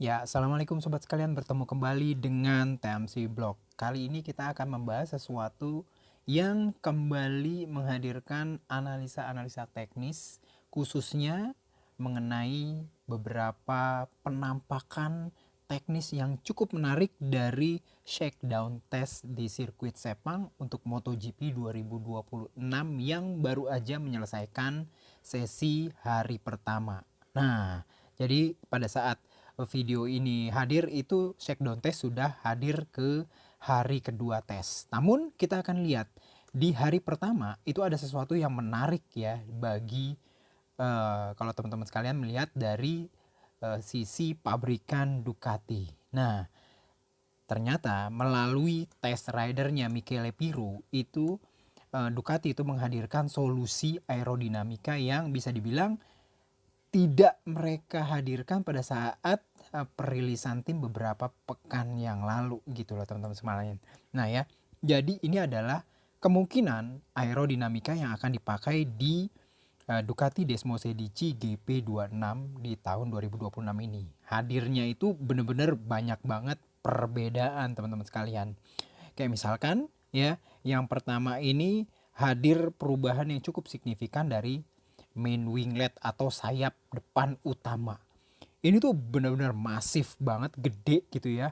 Ya, assalamualaikum sobat sekalian, bertemu kembali dengan TMC Blog. Kali ini kita akan membahas sesuatu yang kembali menghadirkan analisa-analisa teknis, khususnya mengenai beberapa penampakan teknis yang cukup menarik dari shakedown test di sirkuit Sepang untuk MotoGP 2026 yang baru aja menyelesaikan sesi hari pertama. Nah, jadi pada saat video ini hadir itu shakedown test sudah hadir ke hari kedua tes. Namun kita akan lihat di hari pertama itu ada sesuatu yang menarik ya bagi kalau teman-teman sekalian melihat dari sisi pabrikan Ducati. Nah, ternyata melalui test ridernya Michele Pirro itu Ducati itu menghadirkan solusi aerodinamika yang bisa dibilang tidak mereka hadirkan pada saat perilisan tim beberapa pekan yang lalu gitu loh teman-teman sekalian. Nah ya, jadi ini adalah kemungkinan aerodinamika yang akan dipakai di Ducati Desmosedici GP26 di tahun 2026 ini. Hadirnya itu benar-benar banyak banget perbedaan teman-teman sekalian. Kayak misalkan ya, yang pertama ini hadir perubahan yang cukup signifikan dari main winglet atau sayap depan utama. Ini tuh benar-benar masif banget, gede gitu ya.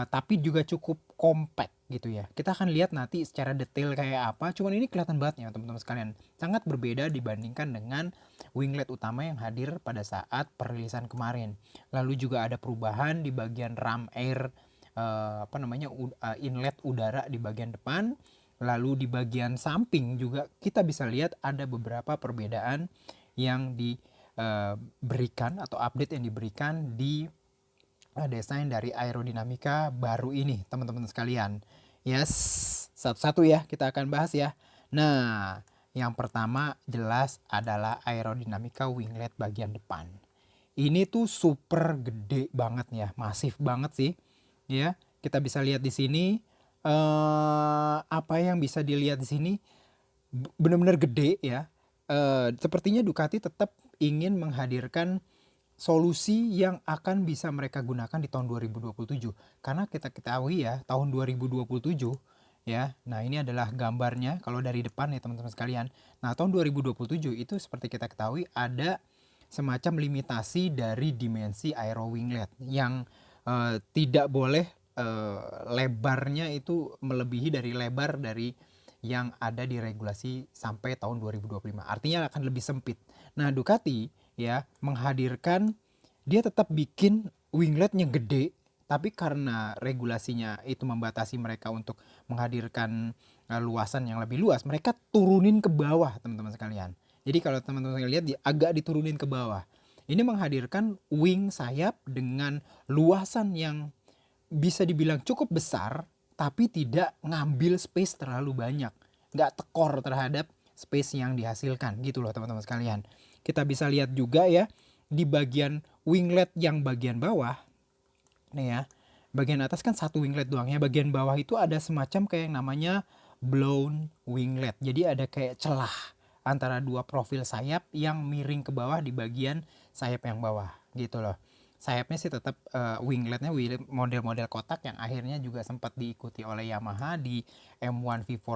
Tapi juga cukup compact gitu ya. Kita akan lihat nanti secara detail kayak apa. Cuman ini kelihatan banget ya teman-teman sekalian. Sangat berbeda dibandingkan dengan winglet utama yang hadir pada saat perilisan kemarin. Lalu juga ada perubahan di bagian ram air inlet udara di bagian depan. Lalu di bagian samping juga kita bisa lihat ada beberapa perbedaan yang diberikan atau update yang diberikan di desain dari aerodinamika baru ini teman-teman sekalian. Yes, satu-satu ya kita akan bahas ya. Nah, yang pertama jelas adalah aerodinamika winglet bagian depan. Ini tuh super gede banget ya, masif banget sih. Ya, kita bisa lihat di sini apa yang bisa dilihat di sini benar-benar gede ya. Sepertinya Ducati tetap ingin menghadirkan solusi yang akan bisa mereka gunakan di tahun 2027. Karena kita ketahui ya, tahun 2027 ya. Nah, ini adalah gambarnya kalau dari depan ya teman-teman sekalian. Nah, tahun 2027 itu seperti kita ketahui ada semacam limitasi dari dimensi aero winglet yang tidak boleh lebarnya itu melebihi dari lebar dari yang ada di regulasi sampai tahun 2025. Artinya akan lebih sempit. Nah, Ducati ya menghadirkan, dia tetap bikin wingletnya gede, tapi karena regulasinya itu membatasi mereka untuk menghadirkan luasan yang lebih luas, mereka turunin ke bawah teman-teman sekalian. Jadi kalau teman-teman lihat agak diturunin ke bawah. Ini menghadirkan wing sayap dengan luasan yang bisa dibilang cukup besar, tapi tidak ngambil space terlalu banyak. Nggak tekor terhadap space yang dihasilkan gitu loh teman-teman sekalian. Kita bisa lihat juga ya di bagian winglet yang bagian bawah. Nih ya, bagian atas kan satu winglet doang ya. Bagian bawah itu ada semacam kayak yang namanya blown winglet. Jadi ada kayak celah antara dua profil sayap yang miring ke bawah di bagian sayap yang bawah gitu loh. Sayapnya sih tetap wingletnya model-model kotak yang akhirnya juga sempat diikuti oleh Yamaha di M1 V4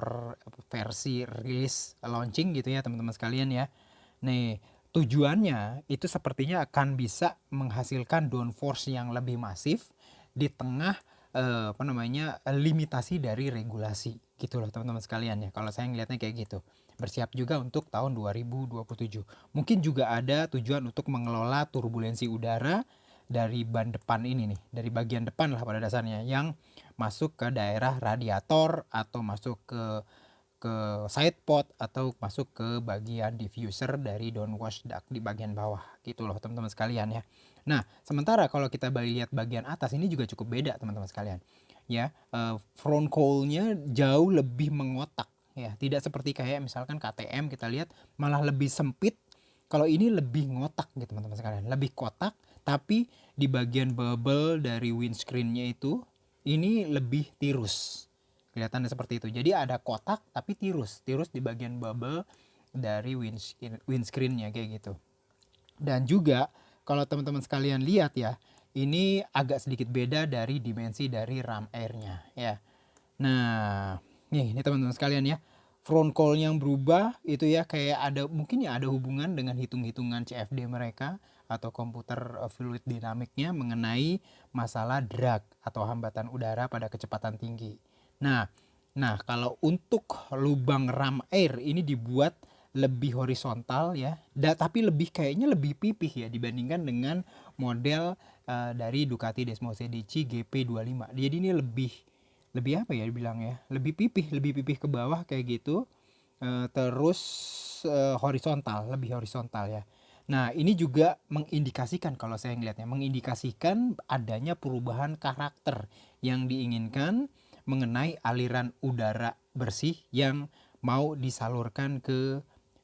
versi rilis launching gitu ya teman-teman sekalian ya. Nih, tujuannya itu sepertinya akan bisa menghasilkan downforce yang lebih masif di tengah limitasi dari regulasi gitu loh teman-teman sekalian ya. Kalau saya ngelihatnya kayak gitu. Bersiap juga untuk tahun 2027. Mungkin juga ada tujuan untuk mengelola turbulensi udara dari ban depan ini nih, dari bagian depan lah pada dasarnya yang masuk ke daerah radiator atau masuk ke side pod atau masuk ke bagian diffuser dari downwash duct di bagian bawah gitu loh teman-teman sekalian ya. Nah, sementara kalau kita lihat bagian atas ini juga cukup beda teman-teman sekalian. Ya, front cowl-nya jauh lebih mengotak ya, tidak seperti kayak misalkan KTM kita lihat malah lebih sempit. Kalau ini lebih ngotak gitu teman-teman sekalian, lebih kotak, tapi di bagian bubble dari windscreen-nya itu ini lebih tirus. Kelihatannya seperti itu. Jadi ada kotak tapi tirus di bagian bubble dari windscreen-nya kayak gitu. Dan juga kalau teman-teman sekalian lihat ya, ini agak sedikit beda dari dimensi dari ram airnya ya. Nah, nih ini teman-teman sekalian ya. Front call yang berubah itu ya, kayak ada mungkin ya ada hubungan dengan hitung-hitungan CFD mereka atau komputer fluid dinamiknya mengenai masalah drag atau hambatan udara pada kecepatan tinggi. Nah, kalau untuk lubang ram air ini dibuat lebih horizontal ya, tapi kayaknya lebih pipih ya dibandingkan dengan model dari Ducati Desmo CDC GP25. Jadi ini lebih apa ya dibilang ya, lebih pipih ke bawah kayak gitu. Terus lebih horizontal ya. Nah ini juga mengindikasikan, kalau saya ngelihatnya mengindikasikan adanya perubahan karakter yang diinginkan mengenai aliran udara bersih yang mau disalurkan ke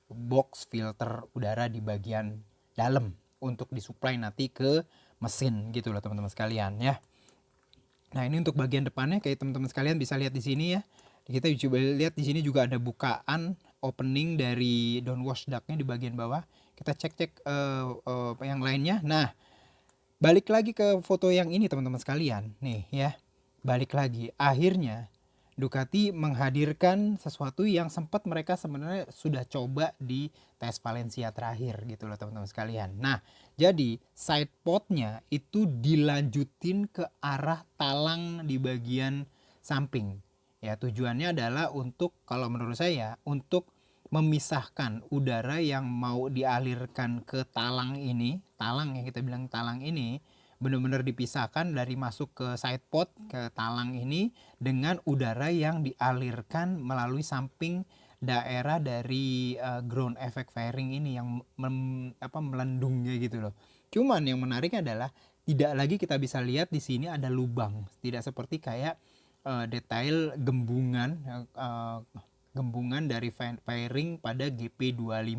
box filter udara di bagian dalam untuk disuplai nanti ke mesin gitu loh teman-teman sekalian ya. Nah ini untuk bagian depannya kayak teman-teman sekalian bisa lihat di sini ya. Kita coba lihat di sini juga ada bukaan opening dari downwash ductnya di bagian bawah. Kita cek yang lainnya. Nah balik lagi ke foto yang ini teman-teman sekalian. Nih ya, balik lagi. Akhirnya Ducati menghadirkan sesuatu yang sempat mereka sebenarnya sudah coba di tes Valencia terakhir gitu loh teman-teman sekalian. Nah, jadi side podnya itu dilanjutin ke arah talang di bagian samping. Ya, tujuannya adalah untuk, kalau menurut saya, untuk memisahkan udara yang mau dialirkan ke talang ini, talang yang kita bilang talang ini, benar-benar dipisahkan dari masuk ke side pod ke talang ini dengan udara yang dialirkan melalui samping daerah dari ground effect fairing ini yang melendungnya gitu loh. Cuman yang menariknya adalah tidak lagi kita bisa lihat di sini ada lubang, tidak seperti kayak detail gembungan dari fairing pada GP25.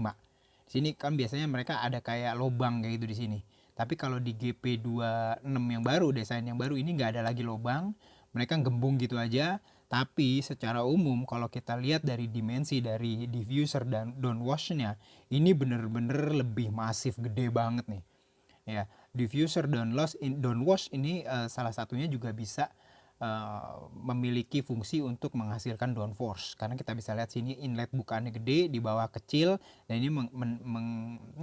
Di sini kan biasanya mereka ada kayak lubang kayak gitu di sini. Tapi kalau di GP26 yang baru, desain yang baru ini nggak ada lagi lubang, mereka gembung gitu aja. Tapi secara umum kalau kita lihat dari dimensi dari diffuser dan downwashnya, ini bener-bener lebih masif, gede banget nih. Ya, diffuser downwash ini salah satunya juga bisa memiliki fungsi untuk menghasilkan downforce, karena kita bisa lihat sini inlet bukaannya gede, di bawah kecil, dan ini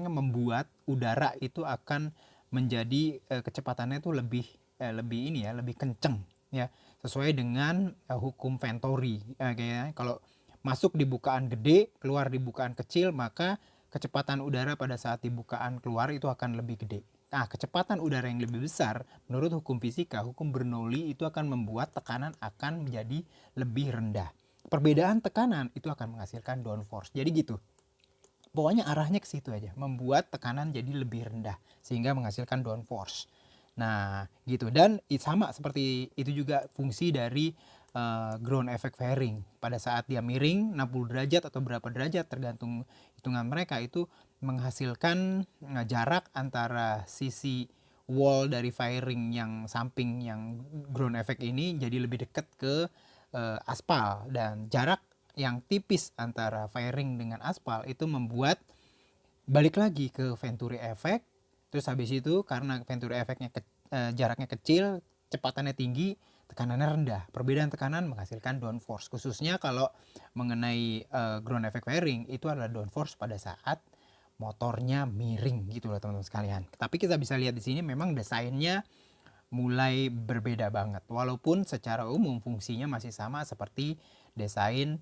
membuat udara itu akan menjadi kecepatannya itu lebih kenceng ya, sesuai dengan hukum Venturi. Kayaknya kalau masuk di bukaan gede, keluar di bukaan kecil, maka kecepatan udara pada saat di bukaan keluar itu akan lebih gede. Nah, kecepatan udara yang lebih besar, menurut hukum fisika, hukum Bernoulli, itu akan membuat tekanan akan menjadi lebih rendah. Perbedaan tekanan itu akan menghasilkan downforce. Jadi gitu. Pokoknya arahnya ke situ aja, membuat tekanan jadi lebih rendah sehingga menghasilkan downforce. Nah, gitu. Dan sama seperti itu juga fungsi dari ground effect fairing. Pada saat dia miring 60 derajat atau berapa derajat tergantung hitungan mereka, itu menghasilkan jarak antara sisi wall dari fairing yang samping yang ground effect ini jadi lebih dekat ke aspal, dan jarak yang tipis antara fairing dengan aspal itu membuat balik lagi ke Venturi effect. Terus habis itu karena Venturi effectnya jaraknya kecil, kecepatannya tinggi, tekanannya rendah. Perbedaan tekanan menghasilkan downforce. Khususnya kalau mengenai ground effect fairing, itu adalah downforce pada saat motornya miring gitu loh teman-teman sekalian. Tapi kita bisa lihat di sini memang desainnya mulai berbeda banget. Walaupun secara umum fungsinya masih sama seperti desain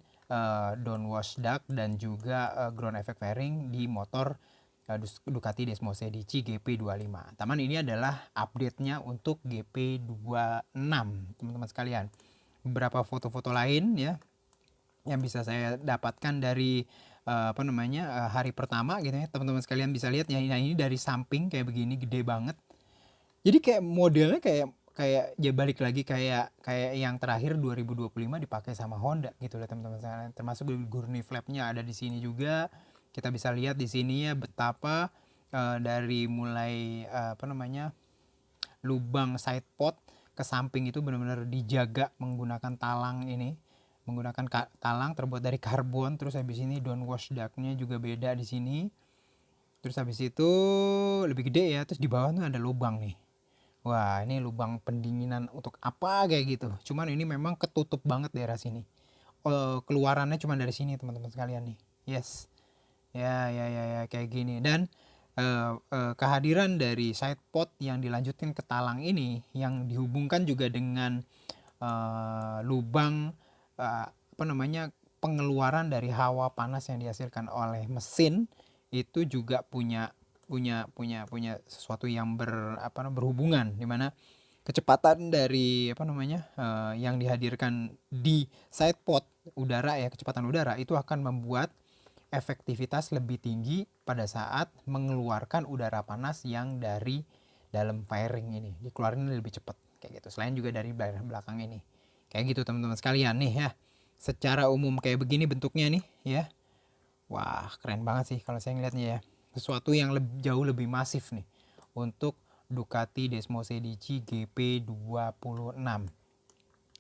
downwash duct dan juga ground effect fairing di motor Ducati Desmo CDC GP25. Taman ini adalah update-nya untuk GP26 teman-teman sekalian. Beberapa foto-foto lain ya yang bisa saya dapatkan dari hari pertama gitu ya, teman-teman sekalian bisa lihat ya, ini dari samping kayak begini, gede banget. Jadi kayak modelnya kayak kayak ya balik lagi kayak yang terakhir 2025 dipakai sama Honda gitu loh teman-teman sekalian. Termasuk gurney flapnya ada di sini juga. Kita bisa lihat di sini ya betapa dari mulai lubang side pod ke samping itu benar-benar dijaga menggunakan talang ini, menggunakan talang terbuat dari karbon. Terus habis ini downwash ductnya juga beda di sini. Terus habis itu lebih gede ya. Terus di bawah tuh ada lubang nih, Wah, ini lubang pendinginan untuk apa kayak gitu. Cuman ini memang ketutup banget daerah sini. Keluarannya cuma dari sini teman-teman sekalian nih. Yes. Ya, ya, ya, ya, kayak gini. Dan kehadiran dari side pot yang dilanjutkan ke talang ini yang dihubungkan juga dengan lubang apa namanya, pengeluaran dari hawa panas yang dihasilkan oleh mesin itu juga punya sesuatu yang berhubungan, di mana kecepatan dari apa namanya, yang dihadirkan di side pot udara ya, kecepatan udara itu akan membuat efektivitas lebih tinggi pada saat mengeluarkan udara panas yang dari dalam fairing ini, dikeluarin lebih cepat kayak gitu. Selain juga dari belakang ini. Kayak gitu teman-teman sekalian nih ya. Secara umum kayak begini bentuknya nih ya. Wah, keren banget sih kalau saya ngeliatnya ya. Sesuatu yang jauh lebih masif nih untuk Ducati Desmo Sedici GP26.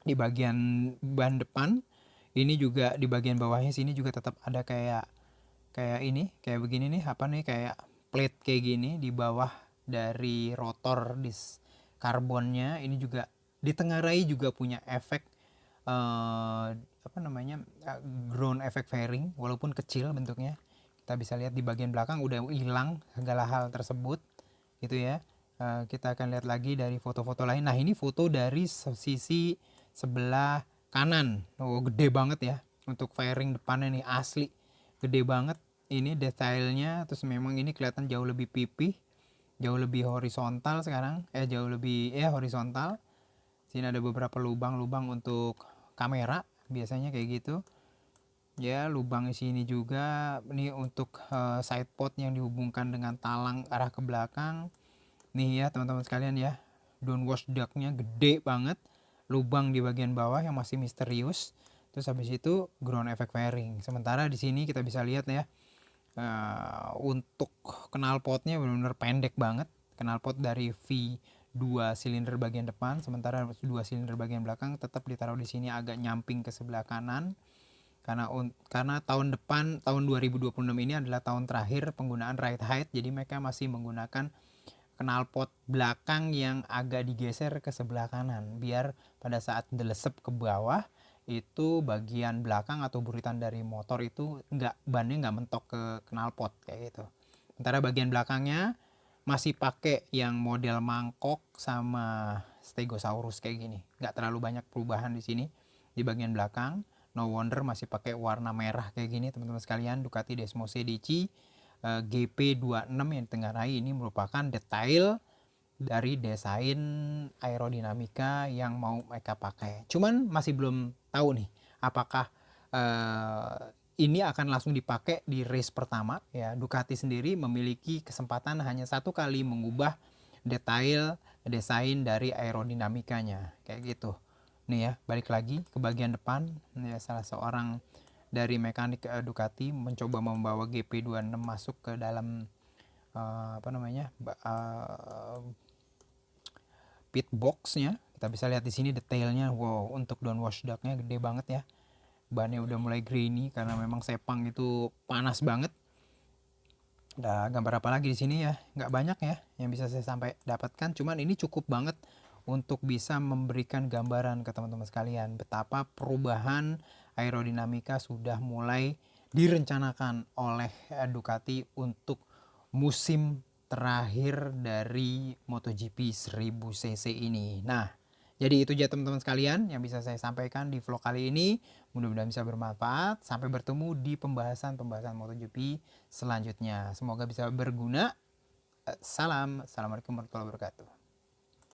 Di bagian ban depan ini juga, di bagian bawahnya sini juga tetap ada kayak kayak ini, kayak begini nih, apa nih, kayak plate kayak gini di bawah dari rotor dis karbonnya. Ini juga ditengarai juga punya efek apa namanya, ground effect fairing, walaupun kecil bentuknya. Kita bisa lihat di bagian belakang udah hilang segala hal tersebut gitu ya. Kita akan lihat lagi dari foto-foto lain. Nah, ini foto dari sisi sebelah kanan. Oh, gede banget ya untuk fairing depannya nih, asli gede banget ini detailnya. Terus memang ini kelihatan jauh lebih pipih, jauh lebih horizontal sekarang, jauh lebih horizontal. Sini ada beberapa lubang-lubang untuk kamera biasanya kayak gitu ya. Lubang di sini juga ini untuk side pot yang dihubungkan dengan talang arah ke belakang nih ya teman-teman sekalian ya. Downwash ductnya gede banget, lubang di bagian bawah yang masih misterius. Terus habis itu ground effect fairing. Sementara di sini kita bisa lihat ya, untuk knalpotnya benar-benar pendek banget. Knalpot dari V2 silinder bagian depan, sementara 2 silinder bagian belakang tetap ditaruh di sini agak nyamping ke sebelah kanan. Karena tahun depan, tahun 2026 ini adalah tahun terakhir penggunaan ride height, jadi mereka masih menggunakan knalpot belakang yang agak digeser ke sebelah kanan biar pada saat delesep ke bawah itu bagian belakang atau buritan dari motor itu bannya nggak mentok ke knalpot kayak gitu. Sementara bagian belakangnya masih pakai yang model mangkok sama stegosaurus kayak gini, nggak terlalu banyak perubahan di sini. Di bagian belakang no wonder masih pakai warna merah kayak gini teman-teman sekalian. Ducati Desmo Sedici GP26 yang ditengarai ini merupakan detail dari desain aerodinamika yang mau mereka pakai. Cuman masih belum tahu nih apakah ini akan langsung dipakai di race pertama ya. Ducati sendiri memiliki kesempatan hanya satu kali mengubah detail desain dari aerodinamikanya kayak gitu. Nih ya, balik lagi ke bagian depan. Nih ya, salah seorang dari mekanik Ducati mencoba membawa GP26 masuk ke dalam apa namanya, pit boxnya. Kita bisa lihat di sini detailnya. Wow, untuk downwash ductnya gede banget ya. Bannya udah mulai grainy karena memang Sepang itu panas banget. Ada gambar apa lagi di sini ya? Nggak banyak ya yang bisa saya sampai dapatkan. Cuman ini cukup banget untuk bisa memberikan gambaran ke teman-teman sekalian betapa perubahan aerodinamika sudah mulai direncanakan oleh Ducati untuk musim terakhir dari MotoGP 1000cc ini. Nah, jadi itu aja teman-teman sekalian yang bisa saya sampaikan di vlog kali ini. Mudah-mudahan bisa bermanfaat. Sampai bertemu di pembahasan-pembahasan MotoGP selanjutnya. Semoga bisa berguna. Salam. Assalamualaikum warahmatullahi wabarakatuh.